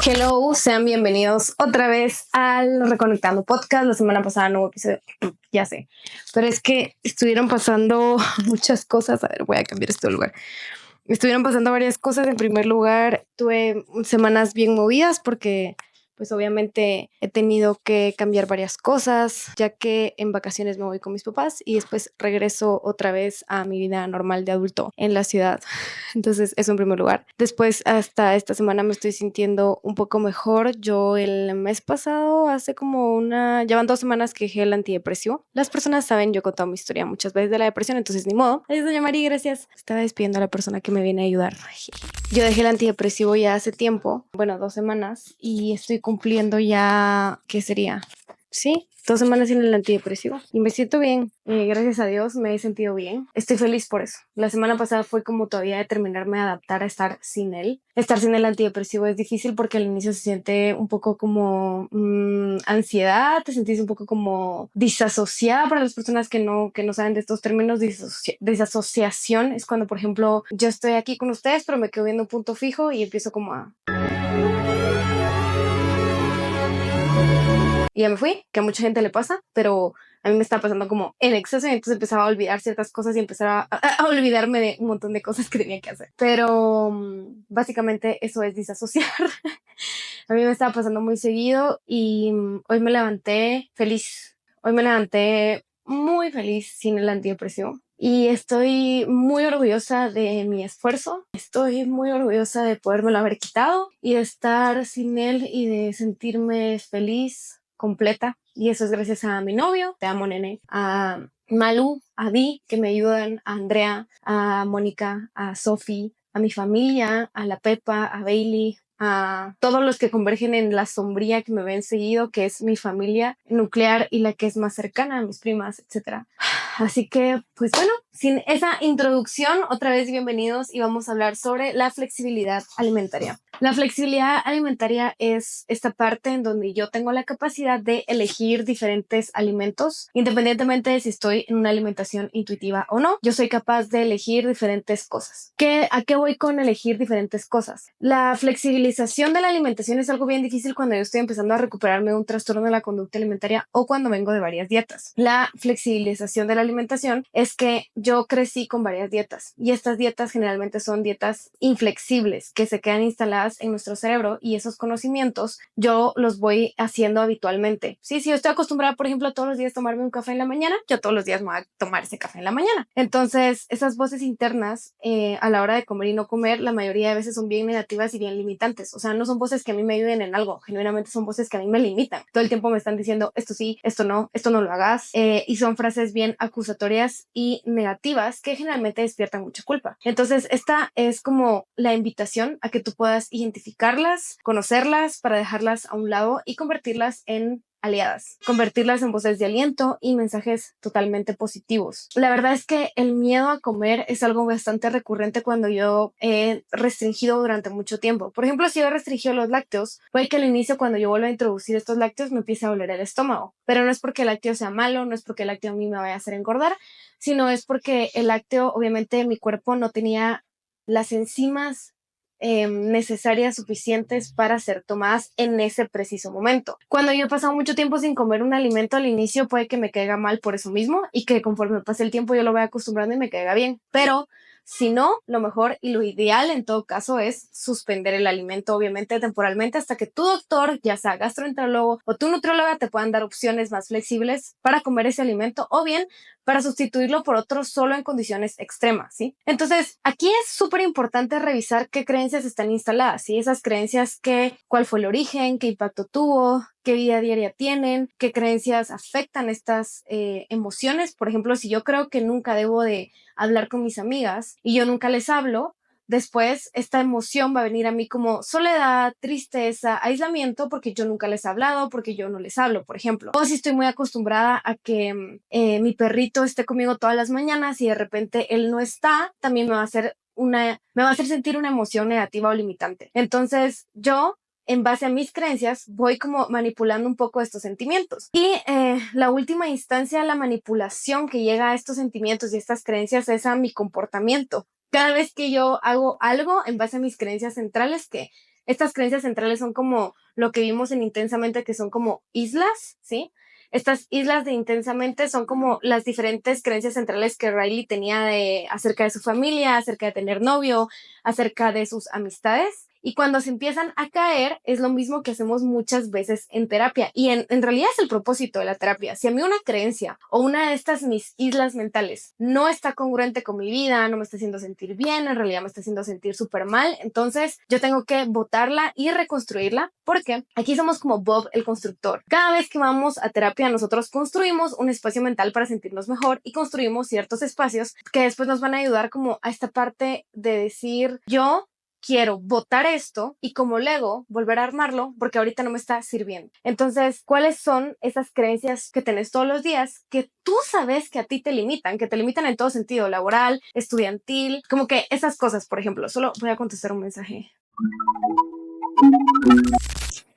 Hello, sean bienvenidos otra vez al Reconectando Podcast. La semana pasada no hubo episodio, ya sé, pero es que estuvieron pasando muchas cosas. A ver, voy a cambiar este lugar. Estuvieron pasando varias cosas. En primer lugar, tuve semanas bien movidas porque pues obviamente he tenido que cambiar varias cosas, ya que en vacaciones me voy con mis papás y después regreso otra vez a mi vida normal de adulto en la ciudad. Entonces, eso en primer lugar. Después, hasta esta semana me estoy sintiendo un poco mejor. Yo el mes pasado, ya van 2 semanas que dejé el antidepresivo. Las personas saben, yo he contado mi historia muchas veces de la depresión, entonces ni modo. Adiós, doña María, gracias. Estaba despidiendo a la persona que me viene a ayudar. Yo dejé el antidepresivo ya hace tiempo, 2 semanas, y estoy cumpliendo ya, ¿qué sería? Sí, 2 semanas sin el antidepresivo y me siento bien. Gracias a Dios me he sentido bien. Estoy feliz por eso. La semana pasada fue como todavía determinarme a adaptar a estar sin él. Estar sin el antidepresivo es difícil porque al inicio se siente un poco como ansiedad, te sentís un poco como disasociada. Para las personas que no saben de estos términos, disasociación es cuando, por ejemplo, yo estoy aquí con ustedes pero me quedo viendo un punto fijo y empiezo como a... Y ya me fui, que a mucha gente le pasa, pero a mí me estaba pasando como en exceso y entonces empezaba a olvidar ciertas cosas y empezaba a olvidarme de un montón de cosas que tenía que hacer. Pero básicamente eso es disasociar. A mí me estaba pasando muy seguido y hoy me levanté feliz. Hoy me levanté muy feliz sin el antidepresivo. Y estoy muy orgullosa de mi esfuerzo. Estoy muy orgullosa de podérmelo haber quitado y de estar sin él y de sentirme feliz, completa. Y eso es gracias a mi novio, te amo, nene, a Malu, a Di, que me ayudan, a Andrea, a Mónica, a Sofi, a mi familia, a la Pepa, a Bailey, a todos los que convergen en la sombría que me ven seguido, que es mi familia nuclear y la que es más cercana, a mis primas, etc. Así que, pues bueno, sin esa introducción, otra vez bienvenidos y vamos a hablar sobre la flexibilidad alimentaria. La flexibilidad alimentaria es esta parte en donde yo tengo la capacidad de elegir diferentes alimentos, independientemente de si estoy en una alimentación intuitiva o no. Yo soy capaz de elegir diferentes cosas. ¿A qué voy con elegir diferentes cosas? La flexibilización de la alimentación es algo bien difícil cuando yo estoy empezando a recuperarme de un trastorno de la conducta alimentaria o cuando vengo de varias dietas. La flexibilización de la alimentación es que yo crecí con varias dietas y estas dietas generalmente son dietas inflexibles que se quedan instaladas en nuestro cerebro y esos conocimientos yo los voy haciendo habitualmente. Sí, si yo estoy acostumbrada, por ejemplo, a todos los días tomarme un café en la mañana, yo todos los días me voy a tomar ese café en la mañana. Entonces, esas voces internas a la hora de comer y no comer, la mayoría de veces son bien negativas y bien limitantes. O sea, no son voces que a mí me ayuden en algo, genuinamente son voces que a mí me limitan. Todo el tiempo me están diciendo esto sí, esto no lo hagas, y son frases bien acusatorias y negativas que generalmente despiertan mucha culpa. Entonces, esta es como la invitación a que tú puedas identificarlas, conocerlas para dejarlas a un lado y convertirlas en aliadas, convertirlas en voces de aliento y mensajes totalmente positivos. La verdad es que el miedo a comer es algo bastante recurrente cuando yo he restringido durante mucho tiempo. Por ejemplo, si yo he restringido los lácteos, puede que al inicio cuando yo vuelva a introducir estos lácteos me empiece a doler el estómago, pero no es porque el lácteo sea malo, no es porque el lácteo a mí me vaya a hacer engordar, sino es porque el lácteo, obviamente, mi cuerpo no tenía las enzimas necesarias, suficientes para ser tomadas en ese preciso momento. Cuando yo he pasado mucho tiempo sin comer un alimento al inicio, puede que me caiga mal por eso mismo y que conforme pase el tiempo yo lo vaya acostumbrando y me caiga bien, pero si no, lo mejor y lo ideal en todo caso es suspender el alimento, obviamente temporalmente, hasta que tu doctor, ya sea gastroenterólogo o tu nutrióloga, te puedan dar opciones más flexibles para comer ese alimento o bien para sustituirlo por otro solo en condiciones extremas, ¿sí? Entonces, aquí es súper importante revisar qué creencias están instaladas, ¿sí? Esas creencias, cuál fue el origen, qué impacto tuvo, qué vida diaria tienen, qué creencias afectan estas emociones. Por ejemplo, si yo creo que nunca debo de hablar con mis amigas y yo nunca les hablo, después esta emoción va a venir a mí como soledad, tristeza, aislamiento, porque yo nunca les he hablado, porque yo no les hablo, por ejemplo. O si estoy muy acostumbrada a que mi perrito esté conmigo todas las mañanas y de repente él no está, también me va a hacer sentir una emoción negativa o limitante. Entonces yo, en base a mis creencias, voy como manipulando un poco estos sentimientos. Y la última instancia, la manipulación que llega a estos sentimientos y estas creencias es a mi comportamiento. Cada vez que yo hago algo en base a mis creencias centrales, que Estas creencias centrales son como lo que vimos en Intensamente, que son como islas, ¿sí? Estas islas de Intensamente son como las diferentes creencias centrales que Riley tenía acerca de su familia, acerca de tener novio, acerca de sus amistades. Y cuando se empiezan a caer, es lo mismo que hacemos muchas veces en terapia. Y en realidad es el propósito de la terapia. Si a mí una creencia o una de estas mis islas mentales no está congruente con mi vida, no me está haciendo sentir bien, en realidad me está haciendo sentir súper mal, entonces yo tengo que botarla y reconstruirla, porque aquí somos como Bob el constructor. Cada vez que vamos a terapia, nosotros construimos un espacio mental para sentirnos mejor y construimos ciertos espacios que después nos van a ayudar como a esta parte de decir, yo quiero botar esto y como Lego volver a armarlo porque ahorita no me está sirviendo. Entonces, ¿cuáles son esas creencias que tenés todos los días que tú sabes que a ti te limitan, que te limitan en todo sentido, laboral, estudiantil, como que esas cosas? Por ejemplo, solo voy a contestar un mensaje.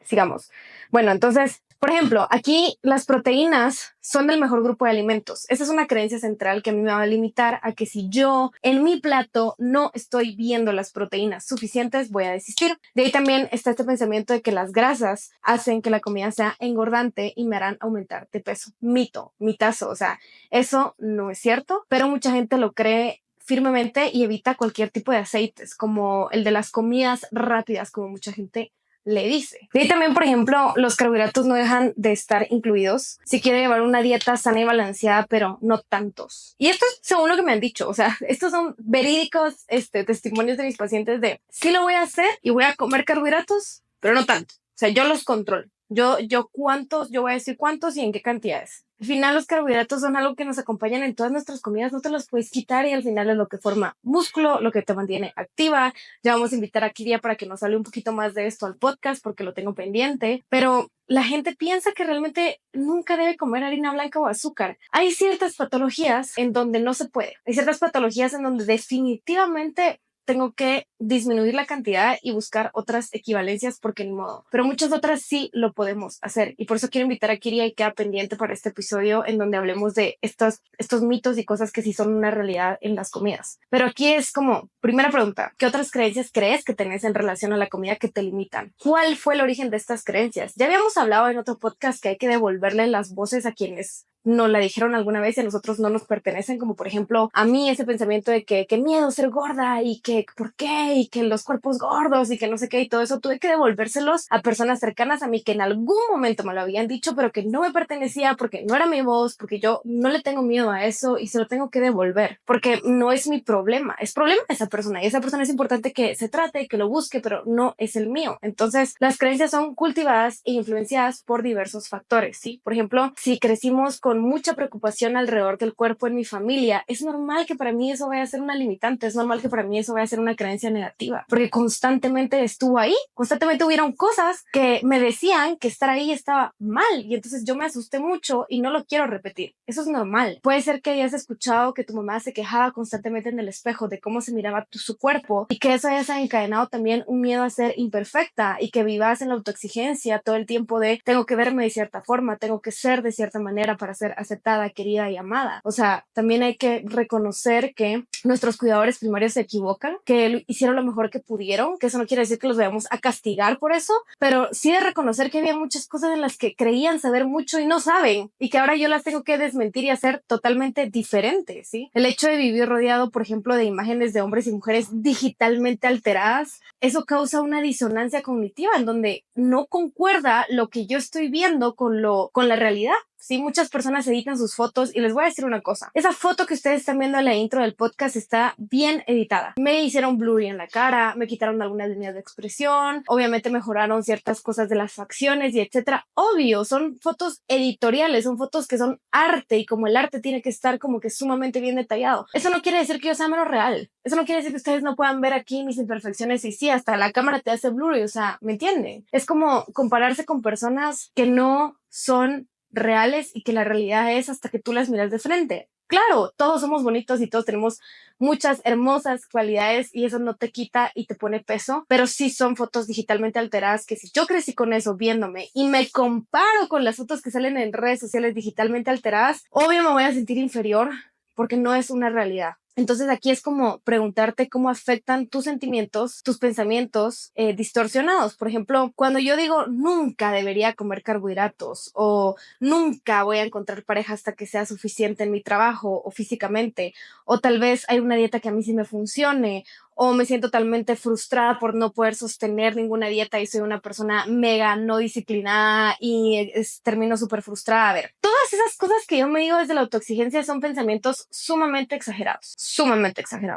Sigamos. Bueno, entonces, por ejemplo, aquí las proteínas son del mejor grupo de alimentos. Esa es una creencia central que a mí me va a limitar a que si yo en mi plato no estoy viendo las proteínas suficientes, voy a desistir. De ahí también está este pensamiento de que las grasas hacen que la comida sea engordante y me harán aumentar de peso. Mito, mitazo, o sea, eso no es cierto, pero mucha gente lo cree firmemente y evita cualquier tipo de aceites, como el de las comidas rápidas, como mucha gente le dice. Y también, por ejemplo, los carbohidratos no dejan de estar incluidos si quiere llevar una dieta sana y balanceada, pero no tantos. Y esto es según lo que me han dicho, o sea, estos son verídicos testimonios de mis pacientes de sí lo voy a hacer y voy a comer carbohidratos, pero no tanto. O sea, yo los controlo. Yo cuántos, yo voy a decir cuántos y en qué cantidades. Al final los carbohidratos son algo que nos acompañan en todas nuestras comidas, no te los puedes quitar y al final es lo que forma músculo, lo que te mantiene activa. Ya vamos a invitar a Kiria para que nos hable un poquito más de esto al podcast porque lo tengo pendiente, pero la gente piensa que realmente nunca debe comer harina blanca o azúcar. Hay ciertas patologías en donde no se puede, hay ciertas patologías en donde definitivamente tengo que disminuir la cantidad y buscar otras equivalencias porque ni modo. Pero muchas otras sí lo podemos hacer. Y por eso quiero invitar a Kiria y queda pendiente para este episodio en donde hablemos de estos mitos y cosas que sí son una realidad en las comidas. Pero aquí es como, primera pregunta, ¿qué otras creencias crees que tenés en relación a la comida que te limitan? ¿Cuál fue el origen de estas creencias? Ya habíamos hablado en otro podcast que hay que devolverle las voces a quienes nos la dijeron alguna vez y a nosotros no nos pertenecen, como por ejemplo a mí ese pensamiento de que miedo ser gorda y que por qué y que los cuerpos gordos y que no sé qué y todo eso, tuve que devolvérselos a personas cercanas a mí que en algún momento me lo habían dicho pero que no me pertenecía porque no era mi voz, porque yo no le tengo miedo a eso y se lo tengo que devolver porque no es mi problema, es problema de esa persona y esa persona es importante que se trate, que lo busque, pero no es el mío. Entonces las creencias son cultivadas e influenciadas por diversos factores, ¿sí? Por ejemplo, si crecimos con mucha preocupación alrededor del cuerpo en mi familia, es normal que para mí eso vaya a ser una limitante, es normal que para mí eso vaya a ser una creencia negativa, porque constantemente estuvo ahí, constantemente hubieron cosas que me decían que estar ahí estaba mal y entonces yo me asusté mucho y no lo quiero repetir. Eso es normal. Puede ser que hayas escuchado que tu mamá se quejaba constantemente en el espejo de cómo se miraba su cuerpo y que eso haya desencadenado también un miedo a ser imperfecta y que vivas en la autoexigencia todo el tiempo de tengo que verme de cierta forma, tengo que ser de cierta manera para ser aceptada, querida y amada. O sea, también hay que reconocer que nuestros cuidadores primarios se equivocan, que hicieron lo mejor que pudieron, que eso no quiere decir que los vayamos a castigar por eso, pero sí de reconocer que había muchas cosas en las que creían saber mucho y no saben, y que ahora yo las tengo que desmentir y hacer totalmente diferentes, ¿sí? El hecho de vivir rodeado, por ejemplo, de imágenes de hombres y mujeres digitalmente alteradas, eso causa una disonancia cognitiva en donde no concuerda lo que yo estoy viendo con la realidad. Sí, muchas personas editan sus fotos y les voy a decir una cosa. Esa foto que ustedes están viendo en la intro del podcast está bien editada. Me hicieron blurry en la cara, me quitaron algunas líneas de expresión, obviamente mejoraron ciertas cosas de las facciones y etcétera. Obvio, son fotos editoriales, son fotos que son arte y como el arte tiene que estar como que sumamente bien detallado. Eso no quiere decir que yo sea menos real. Eso no quiere decir que ustedes no puedan ver aquí mis imperfecciones y sí, hasta la cámara te hace blurry, o sea, ¿me entienden? Es como compararse con personas que no son reales y que la realidad es hasta que tú las miras de frente. Claro, todos somos bonitos y todos tenemos muchas hermosas cualidades y eso no te quita y te pone peso, pero sí son fotos digitalmente alteradas que si yo crecí con eso viéndome y me comparo con las fotos que salen en redes sociales digitalmente alteradas, obvio me voy a sentir inferior porque no es una realidad. Entonces aquí es como preguntarte cómo afectan tus sentimientos, tus pensamientos distorsionados. Por ejemplo, cuando yo digo nunca debería comer carbohidratos o nunca voy a encontrar pareja hasta que sea suficiente en mi trabajo o físicamente, o tal vez hay una dieta que a mí sí me funcione, o me siento totalmente frustrada por no poder sostener ninguna dieta y soy una persona mega no disciplinada y termino súper frustrada. A ver, todas esas cosas que yo me digo desde la autoexigencia son pensamientos sumamente exagerados,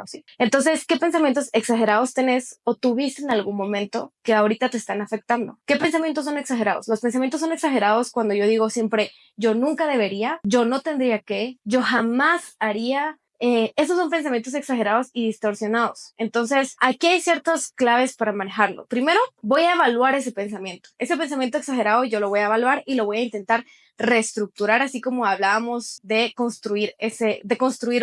¿sí? Entonces, ¿qué pensamientos exagerados tenés o tuviste en algún momento que ahorita te están afectando? ¿Qué pensamientos son exagerados? Los pensamientos son exagerados cuando yo digo siempre, yo nunca debería, yo no tendría que, yo jamás haría. Esos son pensamientos exagerados y distorsionados. Entonces, aquí hay ciertas claves para manejarlo. Primero, voy a evaluar ese pensamiento. Ese pensamiento exagerado yo lo voy a evaluar y lo voy a intentar reestructurar, así como hablábamos de construir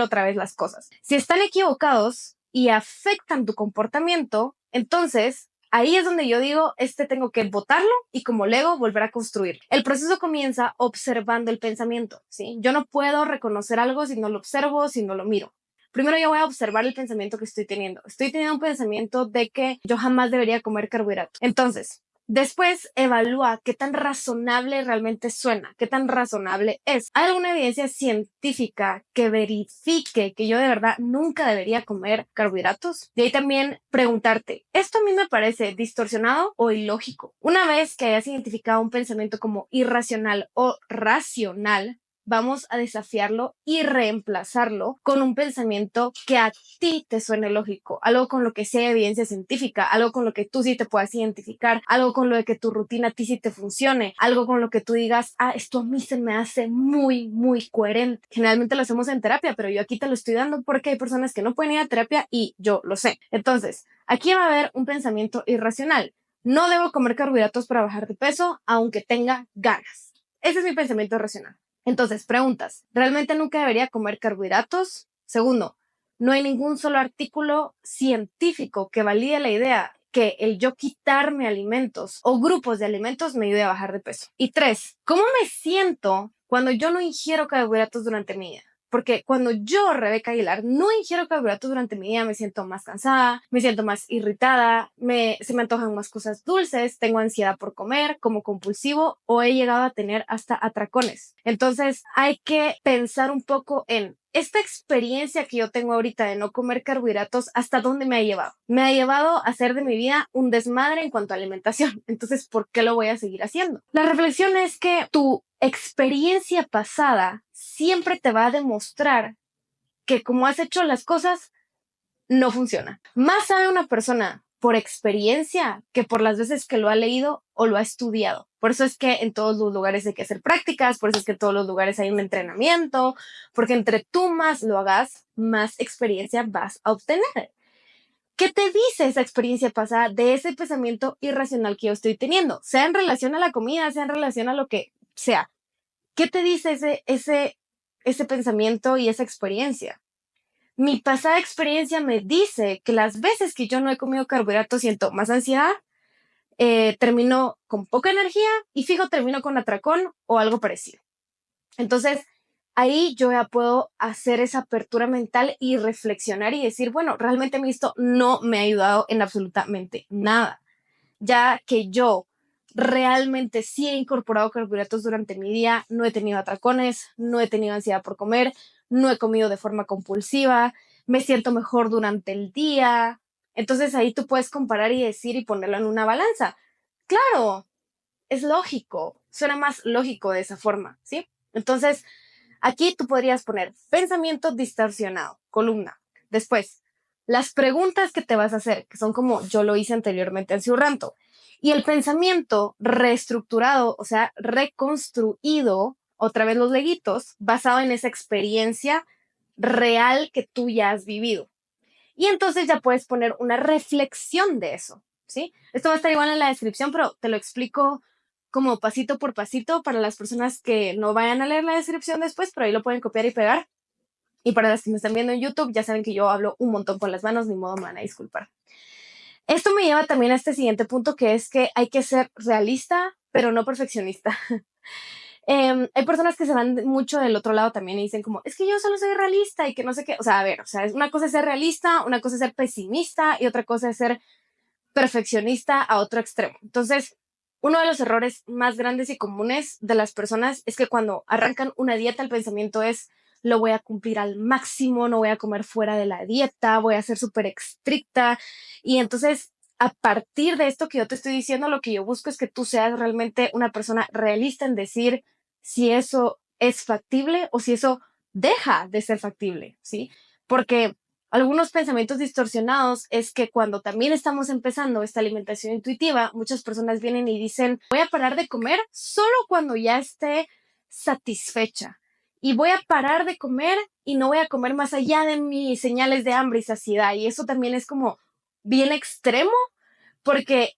otra vez las cosas. Si están equivocados y afectan tu comportamiento, entonces ahí es donde yo digo, tengo que botarlo y como Lego volver a construir. El proceso comienza observando el pensamiento, ¿sí? Yo no puedo reconocer algo si no lo observo, si no lo miro. Primero yo voy a observar el pensamiento que estoy teniendo. Estoy teniendo un pensamiento de que yo jamás debería comer carbohidratos. Entonces, después evalúa qué tan razonable realmente suena, qué tan razonable es. ¿Hay alguna evidencia científica que verifique que yo de verdad nunca debería comer carbohidratos? Y ahí también preguntarte, ¿esto a mí me parece distorsionado o ilógico? Una vez que hayas identificado un pensamiento como irracional o racional, vamos a desafiarlo y reemplazarlo con un pensamiento que a ti te suene lógico, algo con lo que sea evidencia científica, algo con lo que tú sí te puedas identificar, algo con lo de que tu rutina a ti sí te funcione, algo con lo que tú digas, esto a mí se me hace muy coherente. Generalmente lo hacemos en terapia, pero yo aquí te lo estoy dando porque hay personas que no pueden ir a terapia y yo lo sé. Entonces, aquí va a haber un pensamiento irracional. No debo comer carbohidratos para bajar de peso, aunque tenga ganas. Ese es mi pensamiento racional. Entonces, preguntas, ¿realmente nunca debería comer carbohidratos? Segundo, no hay ningún solo artículo científico que valide la idea que el yo quitarme alimentos o grupos de alimentos me ayude a bajar de peso. Y tres, ¿cómo me siento cuando yo no ingiero carbohidratos durante mi día? Porque cuando yo, Rebeca Aguilar, no ingiero carbohidratos durante mi día, me siento más cansada, me siento más irritada, se me antojan más cosas dulces, tengo ansiedad por comer, como compulsivo o he llegado a tener hasta atracones. Entonces hay que pensar un poco en esta experiencia que yo tengo ahorita de no comer carbohidratos, ¿hasta dónde me ha llevado? Me ha llevado a hacer de mi vida un desmadre en cuanto a alimentación. Entonces, ¿por qué lo voy a seguir haciendo? La reflexión es que tu experiencia pasada siempre te va a demostrar que como has hecho las cosas, no funciona. Más sabe una persona por experiencia que por las veces que lo ha leído o lo ha estudiado. Por eso es que en todos los lugares hay que hacer prácticas, por eso es que en todos los lugares hay un entrenamiento, porque entre tú más lo hagas, más experiencia vas a obtener. ¿Qué te dice esa experiencia pasada de ese pensamiento irracional que yo estoy teniendo? Sea en relación a la comida, sea en relación a lo que sea. ¿Qué te dice ese pensamiento y esa experiencia? Mi pasada experiencia me dice que las veces que yo no he comido carbohidratos siento más ansiedad, termino con poca energía y fijo termino con atracón o algo parecido. Entonces, ahí yo ya puedo hacer esa apertura mental y reflexionar y decir, bueno, realmente a mí esto no me ha ayudado en absolutamente nada, ya que yo realmente sí he incorporado carbohidratos durante mi día, no he tenido atracones, no he tenido ansiedad por comer, no he comido de forma compulsiva, me siento mejor durante el día. Entonces ahí tú puedes comparar y decir y ponerlo en una balanza. Claro, es lógico, suena más lógico de esa forma, ¿sí? Entonces, aquí tú podrías poner pensamiento distorsionado, columna. Después, las preguntas que te vas a hacer, que son como yo lo hice anteriormente en su ranto. Y el pensamiento reestructurado, o sea, reconstruido, otra vez los leguitos, basado en esa experiencia real que tú ya has vivido. Y entonces ya puedes poner una reflexión de eso, ¿sí? Esto va a estar igual en la descripción, pero te lo explico como pasito por pasito para las personas que no vayan a leer la descripción después, pero ahí lo pueden copiar y pegar. Y para las que me están viendo en YouTube, ya saben que yo hablo un montón con las manos, ni modo me van a disculpar. Esto me lleva también a este siguiente punto, que es que hay que ser realista, pero no perfeccionista. Hay personas que se van mucho del otro lado también y dicen como, es que yo solo soy realista y que no sé qué. O sea, a ver, o sea, una cosa es ser realista, una cosa es ser pesimista y otra cosa es ser perfeccionista a otro extremo. Entonces, uno de los errores más grandes y comunes de las personas es que cuando arrancan una dieta, el pensamiento es, lo voy a cumplir al máximo, no voy a comer fuera de la dieta, voy a ser súper estricta. Y entonces, a partir de esto que yo te estoy diciendo, lo que yo busco es que tú seas realmente una persona realista en decir si eso es factible o si eso deja de ser factible, ¿sí? Porque algunos pensamientos distorsionados es que cuando también estamos empezando esta alimentación intuitiva, muchas personas vienen y dicen, voy a parar de comer solo cuando ya esté satisfecha. Y voy a parar de comer y no voy a comer más allá de mis señales de hambre y saciedad. Y eso también es como bien extremo porque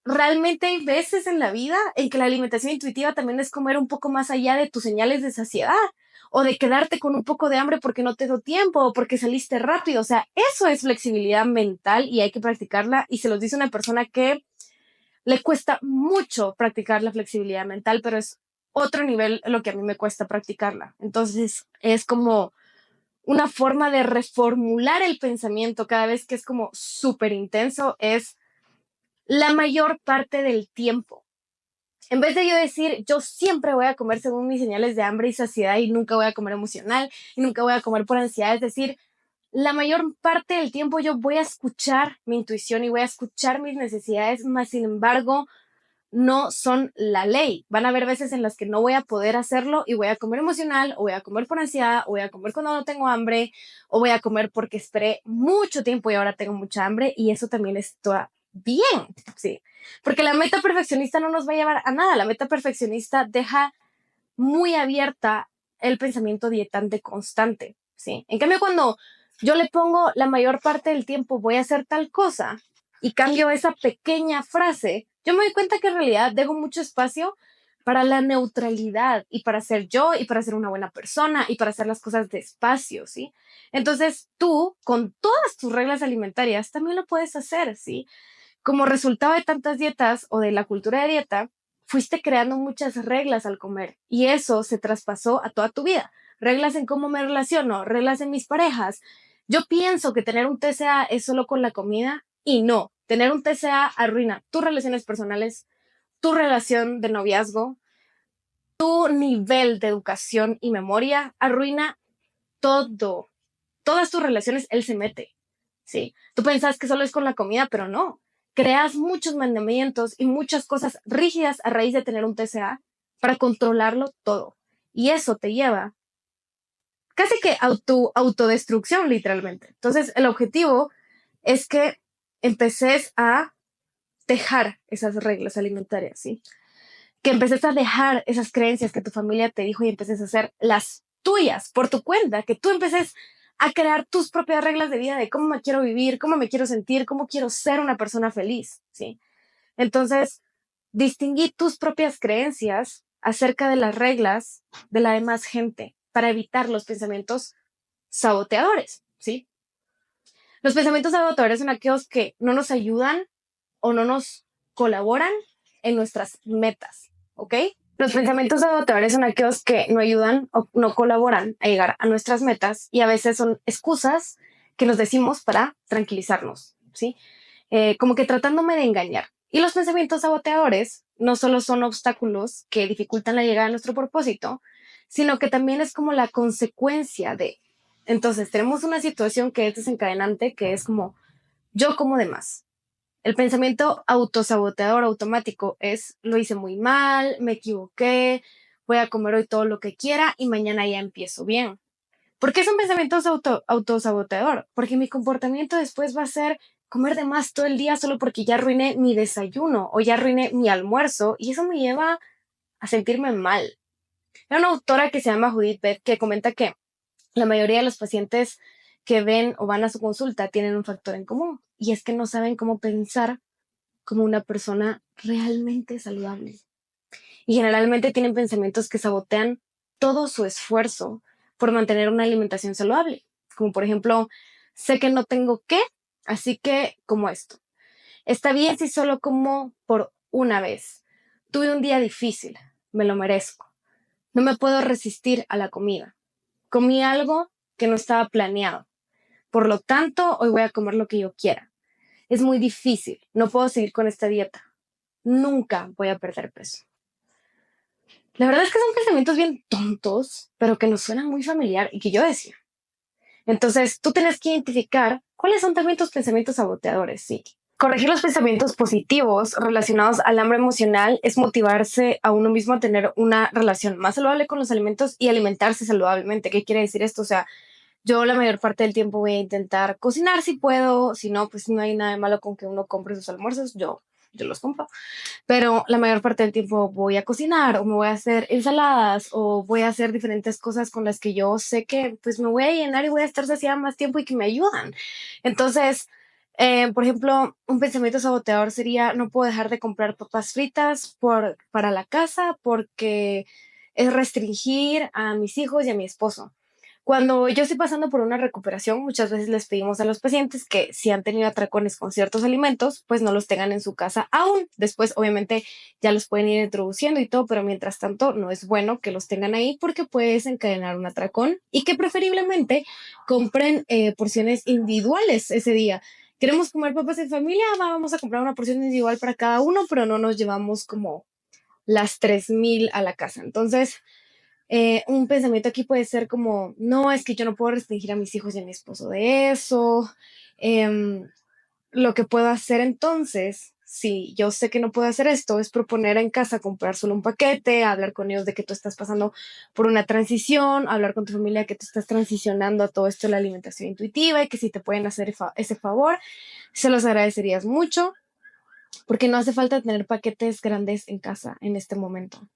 realmente hay veces en la vida en que la alimentación intuitiva también es comer un poco más allá de tus señales de saciedad o de quedarte con un poco de hambre porque no te dio tiempo o porque saliste rápido. O sea, eso es flexibilidad mental y hay que practicarla. Y se los dice una persona que le cuesta mucho practicar la flexibilidad mental, pero es otro nivel lo que a mí me cuesta practicarla. Entonces, es como una forma de reformular el pensamiento cada vez que es como súper intenso, es la mayor parte del tiempo. En vez de yo decir, yo siempre voy a comer según mis señales de hambre y saciedad y nunca voy a comer emocional y nunca voy a comer por ansiedad, es decir, la mayor parte del tiempo yo voy a escuchar mi intuición y voy a escuchar mis necesidades, más sin embargo, no son la ley. Van a haber veces en las que no voy a poder hacerlo y voy a comer emocional, o voy a comer por ansiedad, o voy a comer cuando no tengo hambre, o voy a comer porque esperé mucho tiempo y ahora tengo mucha hambre, y eso también está bien, sí. Porque la meta perfeccionista no nos va a llevar a nada. La meta perfeccionista deja muy abierta el pensamiento dietante constante, ¿sí? En cambio, cuando yo le pongo la mayor parte del tiempo voy a hacer tal cosa y cambio esa pequeña frase, yo me doy cuenta que en realidad dejo mucho espacio para la neutralidad y para ser yo y para ser una buena persona y para hacer las cosas despacio, ¿sí? Entonces tú, con todas tus reglas alimentarias, también lo puedes hacer, ¿sí? Como resultado de tantas dietas o de la cultura de dieta, fuiste creando muchas reglas al comer y eso se traspasó a toda tu vida. Reglas en cómo me relaciono, reglas en mis parejas. Yo pienso que tener un TCA es solo con la comida y no. Tener un TCA arruina tus relaciones personales, tu relación de noviazgo, tu nivel de educación y memoria, arruina todo. Todas tus relaciones, él se mete. ¿Sí? Tú pensás que solo es con la comida, pero no. Creas muchos mandamientos y muchas cosas rígidas a raíz de tener un TCA para controlarlo todo. Y eso te lleva casi que autodestrucción, literalmente. Entonces, el objetivo es que empeces a dejar esas reglas alimentarias, ¿sí? Que empeces a dejar esas creencias que tu familia te dijo y empeces a hacer las tuyas por tu cuenta, que tú empeces a crear tus propias reglas de vida de cómo me quiero vivir, cómo me quiero sentir, cómo quiero ser una persona feliz, ¿sí? Entonces, distinguí tus propias creencias acerca de las reglas de la demás gente para evitar los pensamientos saboteadores, ¿sí? Los pensamientos saboteadores son aquellos que no nos ayudan o no nos colaboran en nuestras metas, ¿ok? Los pensamientos saboteadores son aquellos que no ayudan o no colaboran a llegar a nuestras metas y a veces son excusas que nos decimos para tranquilizarnos, ¿sí? Como que tratándome de engañar. Y los pensamientos saboteadores no solo son obstáculos que dificultan la llegada a nuestro propósito, sino que también es como la consecuencia de. Entonces, tenemos una situación que es desencadenante, que es como yo como de más. El pensamiento autosaboteador automático es, lo hice muy mal, me equivoqué, voy a comer hoy todo lo que quiera y mañana ya empiezo bien. ¿Por qué es un pensamiento autosaboteador? Porque mi comportamiento después va a ser comer de más todo el día solo porque ya arruiné mi desayuno o ya arruiné mi almuerzo y eso me lleva a sentirme mal. Hay una autora que se llama Judith Beth que comenta que la mayoría de los pacientes que ven o van a su consulta tienen un factor en común y es que no saben cómo pensar como una persona realmente saludable. Y generalmente tienen pensamientos que sabotean todo su esfuerzo por mantener una alimentación saludable. Como por ejemplo, sé que no tengo qué, así que como esto. Está bien si solo como por una vez. Tuve un día difícil, me lo merezco. No me puedo resistir a la comida. Comí algo que no estaba planeado. Por lo tanto, hoy voy a comer lo que yo quiera. Es muy difícil. No puedo seguir con esta dieta. Nunca voy a perder peso. La verdad es que son pensamientos bien tontos, pero que nos suenan muy familiar y que yo decía. Entonces, tú tienes que identificar cuáles son también tus pensamientos saboteadores, sí. Corregir los pensamientos positivos relacionados al hambre emocional es motivarse a uno mismo a tener una relación más saludable con los alimentos y alimentarse saludablemente. ¿Qué quiere decir esto? O sea, yo la mayor parte del tiempo voy a intentar cocinar si puedo, si no, pues no hay nada de malo con que uno compre sus almuerzos, yo los compro, pero la mayor parte del tiempo voy a cocinar o me voy a hacer ensaladas o voy a hacer diferentes cosas con las que yo sé que pues me voy a llenar y voy a estar saciada más tiempo y que me ayudan. Entonces, por ejemplo, un pensamiento saboteador sería no puedo dejar de comprar papas fritas para la casa porque es restringir a mis hijos y a mi esposo. Cuando yo estoy pasando por una recuperación, muchas veces les pedimos a los pacientes que si han tenido atracones con ciertos alimentos, pues no los tengan en su casa aún. Después, obviamente, ya los pueden ir introduciendo y todo, pero mientras tanto no es bueno que los tengan ahí porque puede desencadenar un atracón y que preferiblemente compren porciones individuales ese día. Queremos comer papas en familia, vamos a comprar una porción individual para cada uno, pero no nos llevamos como las 3,000 a la casa. Entonces, un pensamiento aquí puede ser como, no, es que yo no puedo restringir a mis hijos y a mi esposo de eso. Em, lo que puedo hacer entonces, si yo sé que no puedo hacer esto, es proponer en casa comprar solo un paquete, hablar con ellos de que tú estás pasando por una transición, hablar con tu familia que tú estás transicionando a todo esto de la alimentación intuitiva y que si te pueden hacer ese favor, se los agradecerías mucho porque no hace falta tener paquetes grandes en casa en este momento.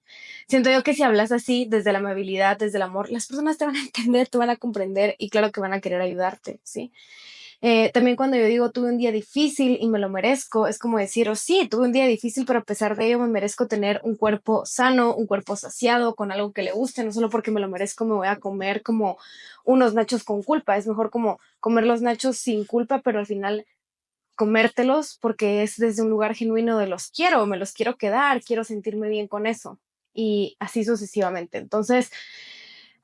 Siento yo que si hablas así, desde la amabilidad, desde el amor, las personas te van a entender, te van a comprender y claro que van a querer ayudarte, ¿sí? También cuando yo digo tuve un día difícil y me lo merezco, es como decir, oh sí, tuve un día difícil, pero a pesar de ello me merezco tener un cuerpo sano, un cuerpo saciado, con algo que le guste, no solo porque me lo merezco me voy a comer como unos nachos con culpa, es mejor como comer los nachos sin culpa, pero al final comértelos porque es desde un lugar genuino de los quiero, me los quiero quedar, quiero sentirme bien con eso y así sucesivamente. Entonces,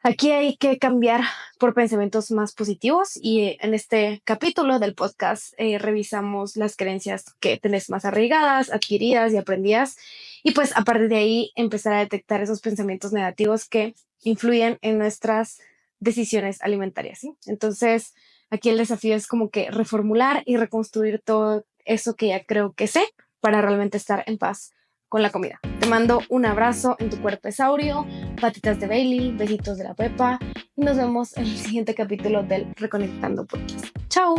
aquí hay que cambiar por pensamientos más positivos y en este capítulo del podcast revisamos las creencias que tenés más arraigadas, adquiridas y aprendidas y pues a partir de ahí empezar a detectar esos pensamientos negativos que influyen en nuestras decisiones alimentarias, ¿sí? Entonces, aquí el desafío es como que reformular y reconstruir todo eso que ya creo que sé para realmente estar en paz con la comida. Te mando un abrazo en tu cuerpo esaurio, patitas de Bailey, besitos de la Pepa y nos vemos en el siguiente capítulo del Reconectando Podcast. ¡Chao!